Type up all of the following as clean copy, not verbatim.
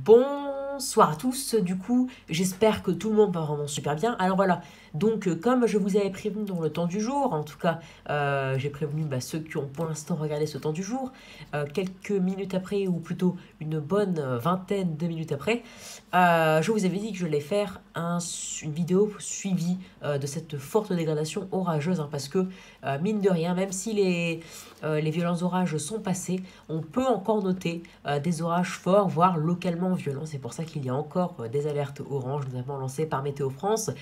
Bonsoir à tous, du coup, j'espère que tout le monde va vraiment super bien. Alors voilà, donc comme je vous avais prévenu dans le temps du jour, en tout cas, j'ai prévenu ceux qui ont pour l'instant regardé ce temps du jour, quelques minutes après, ou plutôt une bonne vingtaine de minutes après, je vous avais dit que je allais faire une vidéo suivie de cette forte dégradation orageuse, hein, parce que, mine de rien, même si les violents orages sont passés, on peut encore noter des orages forts, voire localement violents. C'est pour ça qu'il y a encore des alertes orange, notamment lancées par Météo France.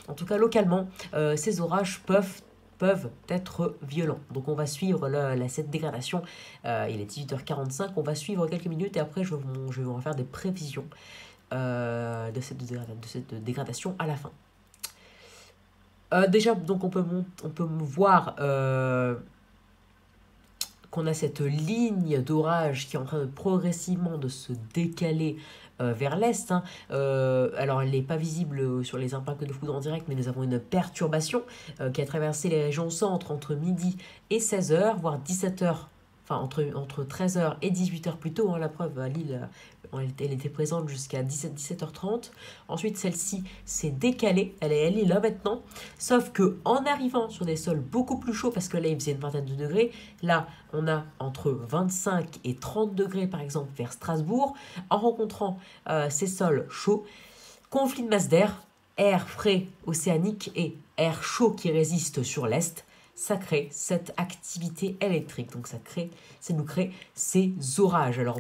En tout cas, localement, ces orages peuvent être violents. Donc on va suivre cette dégradation. Il est 18h45, on va suivre quelques minutes et après je vais vous faire des prévisions de cette dégradation à la fin. Déjà, donc on peut voir qu'on a cette ligne d'orage qui est en train de progressivement de se décaler vers l'est, hein. Alors elle n'est pas visible sur les impacts de foudre en direct, mais nous avons une perturbation qui a traversé les régions centre entre midi et 16h, voire 17h. Enfin, entre 13h et 18h plus tôt, hein, la preuve, à Lille, elle était présente jusqu'à 17h30. Ensuite, celle-ci s'est décalée, elle est là maintenant. Sauf que en arrivant sur des sols beaucoup plus chauds, parce que là, il faisait une vingtaine de degrés, là, on a entre 25 et 30 degrés, par exemple, vers Strasbourg. En rencontrant ces sols chauds, conflit de masse d'air, air frais océanique et air chaud qui résiste sur l'est, ça crée cette activité électrique. Donc ça nous crée ces orages. Alors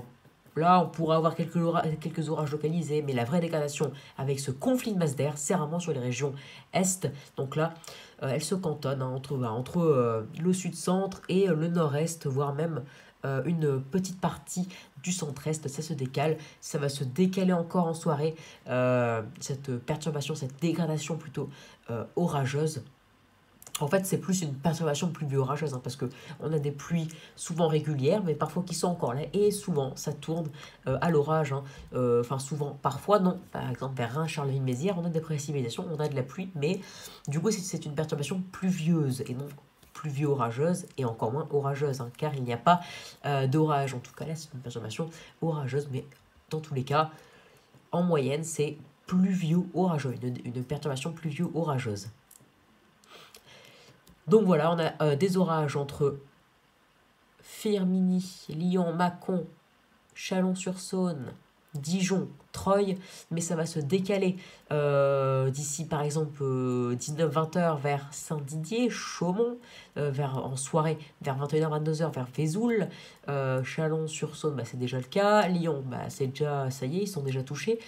là, on pourra avoir quelques orages localisés, mais la vraie dégradation avec ce conflit de masse d'air, c'est vraiment sur les régions est. Donc là, elle se cantonne, hein, entre le sud-centre et le nord-est, voire même une petite partie du centre-est. Ça se décale, ça va se décaler encore en soirée, cette perturbation, cette dégradation plutôt orageuse. En fait, c'est plus une perturbation pluie orageuse, hein, parce qu'on a des pluies souvent régulières, mais parfois qui sont encore là, et souvent ça tourne à l'orage. Hein. Enfin, souvent, parfois non. Par exemple, vers Reims, Charleville-Mézières, on a des précipitations, on a de la pluie, mais du coup, c'est une perturbation pluvieuse, et non pluvio-orageuse, et encore moins orageuse, hein, car il n'y a pas d'orage. En tout cas, là, c'est une perturbation orageuse, mais dans tous les cas, en moyenne, c'est pluvio-orageux, une perturbation pluvio-orageuse. Donc voilà, on a des orages entre Firminy, Lyon, Mâcon, Chalon-sur-Saône, Dijon, Troyes, mais ça va se décaler d'ici par exemple 19-20 heures vers Saint-Didier, Chaumont, en soirée vers 21h-22h vers Vesoul, Chalon-sur-Saône, c'est déjà le cas, Lyon, c'est déjà, ça y est, ils sont déjà touchés,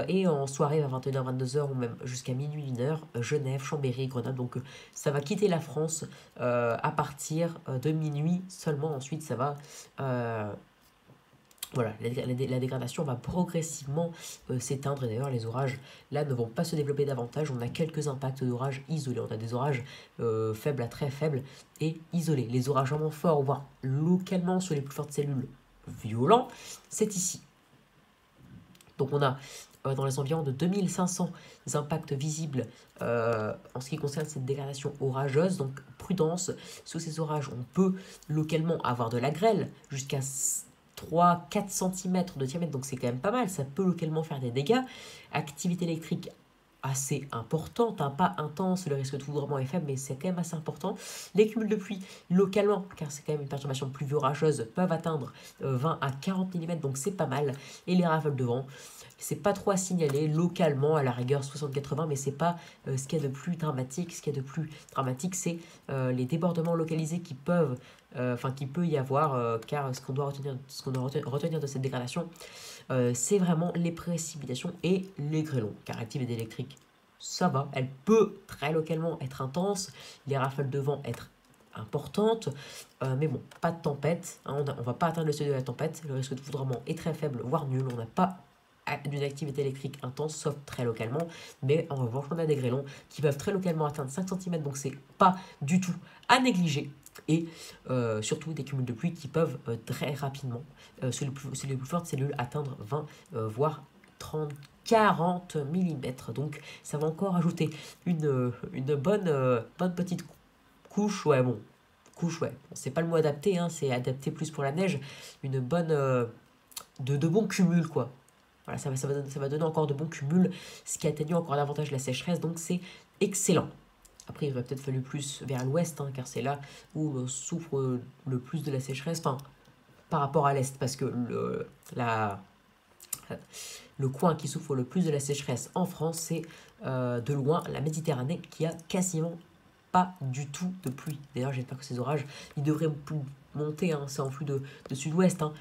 et en soirée vers 21h-22h ou même jusqu'à minuit 1h, Genève, Chambéry, Grenoble, donc ça va quitter la France à partir de minuit seulement, ensuite ça va... Voilà, la dégradation va progressivement s'éteindre, et d'ailleurs les orages là ne vont pas se développer davantage. On a quelques impacts d'orages isolés, on a des orages faibles à très faibles et isolés. Les orages vraiment forts, voire localement sur les plus fortes cellules violents, c'est ici. Donc on a dans les environs de 2500 impacts visibles en ce qui concerne cette dégradation orageuse. Donc prudence, sous ces orages on peut localement avoir de la grêle jusqu'à 3-4 cm de diamètre, donc c'est quand même pas mal, ça peut localement faire des dégâts. Activité électrique assez importante, hein, pas intense, le risque de foudroiement est faible, mais c'est quand même assez important. Les cumuls de pluie localement, car c'est quand même une perturbation pluvio-orageuse, peuvent atteindre 20 à 40 mm, donc c'est pas mal. Et les rafales de vent, c'est pas trop à signaler localement, à la rigueur 60-80, mais c'est pas ce qu'il y a de plus dramatique. Ce qu'il y a de plus dramatique, c'est les débordements localisés qui peuvent, qu'il peut y avoir, car ce qu'on doit retenir de cette dégradation, c'est vraiment les précipitations et les grêlons. Car l'activité électrique, ça va, elle peut très localement être intense, les rafales de vent être importantes, mais bon, pas de tempête, hein, on va pas atteindre le seuil de la tempête, le risque de foudroiement est très faible, voire nul, on n'a pas d'une activité électrique intense, sauf très localement, mais en revanche on a des grêlons qui peuvent très localement atteindre 5 cm, donc c'est pas du tout à négliger, et surtout des cumuls de pluie qui peuvent très rapidement, sur les plus fortes cellules, atteindre 20, voire 30, 40 mm, donc ça va encore ajouter une bonne petite couche, ouais bon, couche, ouais, c'est pas le mot adapté, hein, c'est adapté plus pour la neige, une bonne, de bons cumuls, quoi. Voilà, ça va donner encore de bons cumuls, ce qui atténue encore davantage la sécheresse, donc c'est excellent. Après, il aurait peut-être fallu plus vers l'ouest, hein, car c'est là où on souffre le plus de la sécheresse, enfin, par rapport à l'est, parce que le coin qui souffre le plus de la sécheresse en France, c'est de loin la Méditerranée, qui a quasiment pas du tout de pluie. D'ailleurs, j'espère que ces orages, ils devraient monter, hein, c'est en flux de sud-ouest, hein,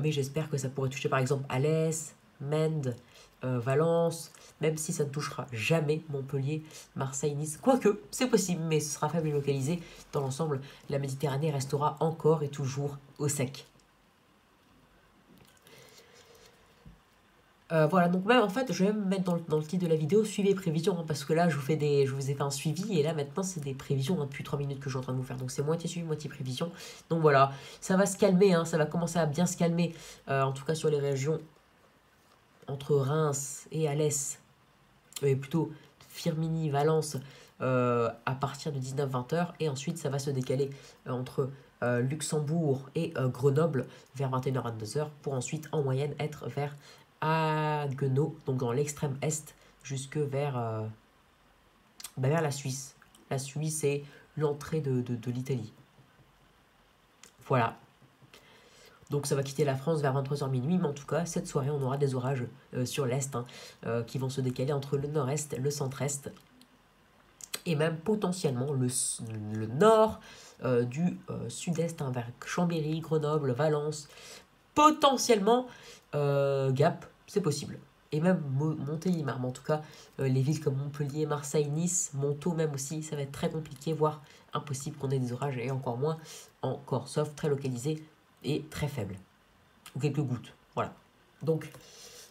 mais j'espère que ça pourrait toucher par exemple Alès, Mende, Valence, même si ça ne touchera jamais Montpellier, Marseille, Nice. Quoique, c'est possible, mais ce sera faible et localisé. Dans l'ensemble, la Méditerranée restera encore et toujours au sec. Voilà, donc même en fait, je vais même mettre dans le titre de la vidéo suivi et prévision, hein, parce que là, je vous ai fait un suivi, et là maintenant, c'est des prévisions, hein, depuis 3 minutes que je suis en train de vous faire. Donc c'est moitié suivi, moitié prévision. Donc voilà, ça va se calmer, hein, ça va commencer à bien se calmer, en tout cas sur les régions entre Reims et Alès, et plutôt Firminy, Valence, à partir de 19-20 heures, et ensuite ça va se décaler entre Luxembourg et Grenoble vers 21h, 22h, pour ensuite en moyenne être vers Haguenau, donc dans l'extrême est, jusque vers la Suisse. La Suisse est l'entrée de l'Italie. Voilà. Donc ça va quitter la France vers 23h minuit, mais en tout cas, cette soirée, on aura des orages sur l'est, hein, qui vont se décaler entre le nord-est, le centre-est, et même potentiellement le nord du sud-est, hein, vers Chambéry, Grenoble, Valence, potentiellement Gap, c'est possible. Et même Montélimar, mais en tout cas, les villes comme Montpellier, Marseille, Nice, Montaut même aussi, ça va être très compliqué, voire impossible qu'on ait des orages, et encore moins encore sauf très localisés et très faibles. Ou quelques gouttes, voilà. Donc,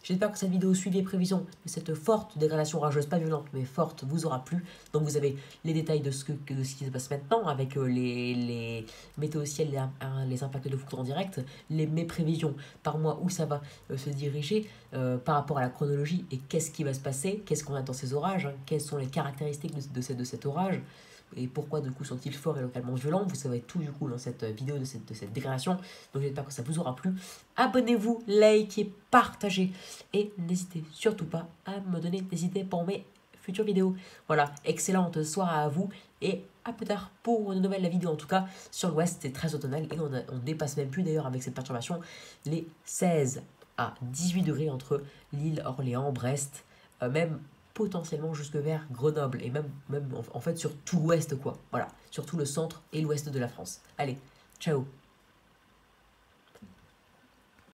j'espère que cette vidéo suivi les prévisions de cette forte dégradation orageuse, pas violente mais forte, vous aura plu. Donc vous avez les détails de ce qui se passe maintenant avec les météo ciel, les impacts de foudre en direct, mes prévisions par mois où ça va se diriger par rapport à la chronologie et qu'est-ce qui va se passer, qu'est-ce qu'on attend ces orages, hein, quelles sont les caractéristiques de cet orage. Et pourquoi du coup sont-ils forts et localement violents. Vous savez tout du coup dans cette vidéo de cette dégradation. Donc j'espère que ça vous aura plu. Abonnez-vous, likez, partagez. Et n'hésitez surtout pas à me donner des idées pour mes futures vidéos. Voilà, excellente soirée à vous. Et à plus tard pour une nouvelle vidéo. En tout cas, sur l'ouest, c'est très automnal. Et on dépasse même plus d'ailleurs avec cette perturbation les 16 à 18 degrés entre Lille, Orléans, Brest. Même potentiellement jusque vers Grenoble et même en fait sur tout l'ouest quoi, voilà, sur tout le centre et l'ouest de la France. Allez, ciao.